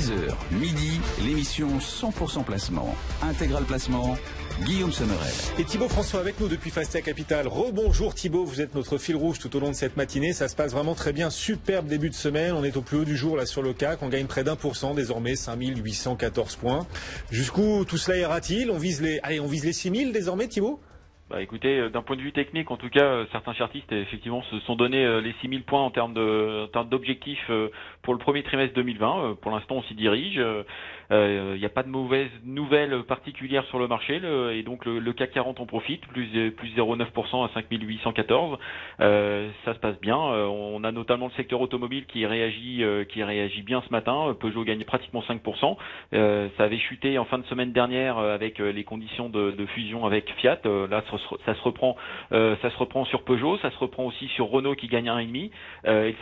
10h, midi, l'émission 100% placement. Intégral placement, Guillaume Sommerel. Et Thibaut François avec nous depuis Fastia Capital. Rebonjour Thibaut, vous êtes notre fil rouge tout au long de cette matinée. Ça se passe vraiment très bien, superbe début de semaine. On est au plus haut du jour là sur le CAC, on gagne près d'1%, désormais 5814 points. Jusqu'où tout cela ira-t-il? On vise les 6000 désormais Thibaut? Bah écoutez, d'un point de vue technique, en tout cas, certains chartistes effectivement se sont donné les 6000 points en termes d'objectifs pour le premier trimestre 2020. Pour l'instant, on s'y dirige. Il n'y a pas de mauvaises nouvelles particulières sur le marché et donc le CAC 40 en profite, plus 0,9% à 5814. Ça se passe bien. On a notamment le secteur automobile qui réagit bien ce matin. Peugeot gagne pratiquement 5%. Ça avait chuté en fin de semaine dernière avec les conditions de fusion avec Fiat. Là, ça se reprend sur Peugeot, ça se reprend aussi sur Renault qui gagne 1,5. Et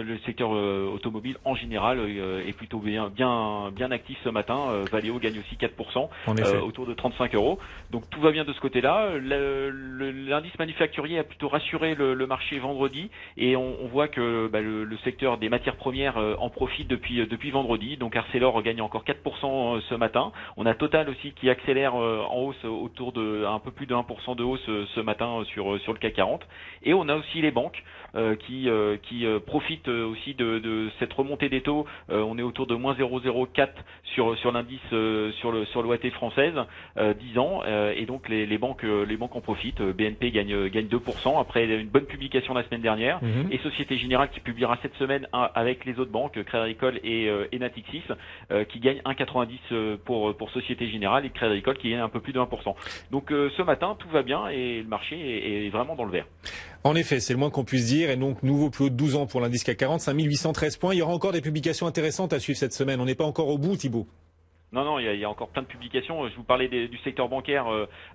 le secteur automobile en général est plutôt bien actif ce matin. Valeo gagne aussi 4%, autour de 35 €. Donc tout va bien de ce côté-là. L'indice manufacturier a plutôt rassuré le marché vendredi et on voit que le secteur des matières premières en profite depuis vendredi. Donc Arcelor gagne encore 4% ce matin. On a Total aussi qui accélère en hausse autour de un peu plus de 1% de hausse ce matin sur le CAC 40. Et on a aussi les banques qui profitent aussi de cette remontée des taux. On est autour de moins 0,04 sur l'indice sur l'OAT française 10 ans et donc les banques en profitent. BNP gagne 2% après une bonne publication la semaine dernière et Société Générale qui publiera cette semaine avec les autres banques, Crédit Agricole et Natixis qui gagnent 1,90 pour Société Générale et Crédit Agricole qui gagne un peu plus de 1%. Donc ce matin tout va bien et le marché est vraiment dans le vert. En effet, c'est le moins qu'on puisse dire. Et donc, nouveau plus haut de 12 ans pour l'indice CAC 40, 5813 points. Il y aura encore des publications intéressantes à suivre cette semaine. On n'est pas encore au bout, Thibaut. Non, il y a encore plein de publications. Je vous parlais du secteur bancaire,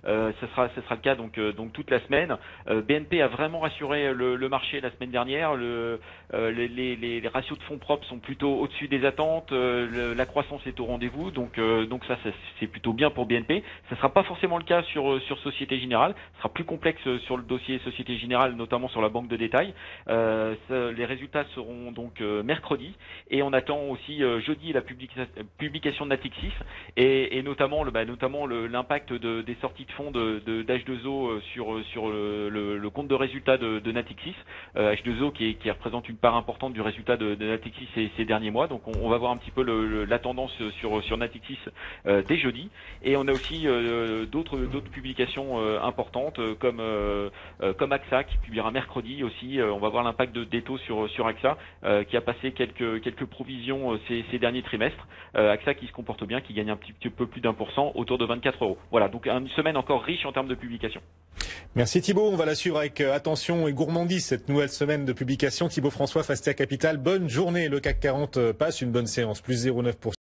ce sera le cas donc toute la semaine. BNP a vraiment rassuré le marché la semaine dernière. Les ratios de fonds propres sont plutôt au-dessus des attentes. La croissance est au rendez-vous, donc ça c'est plutôt bien pour BNP. Ça sera pas forcément le cas sur Société Générale. Ce sera plus complexe sur le dossier Société Générale, notamment sur la banque de détail. Les résultats seront donc mercredi et on attend aussi jeudi la publication de Natixis. Et notamment l'impact des sorties de fonds d'H2O sur le compte de résultat de Natixis. H2O qui représente une part importante du résultat de Natixis ces derniers mois. Donc on va voir un petit peu la tendance sur Natixis dès jeudi. Et on a aussi d'autres publications importantes comme AXA qui publiera mercredi aussi. On va voir l'impact des taux sur AXA qui a passé quelques provisions ces derniers trimestres. AXA qui se comporte bien, qui gagne un petit peu plus d'1%, autour de 24 €. Voilà, donc une semaine encore riche en termes de publication. Merci Thibaut, on va la suivre avec attention et gourmandise cette nouvelle semaine de publication. Thibaut François, Fastia Capital, bonne journée. Le CAC 40 passe une bonne séance, plus 0,9%.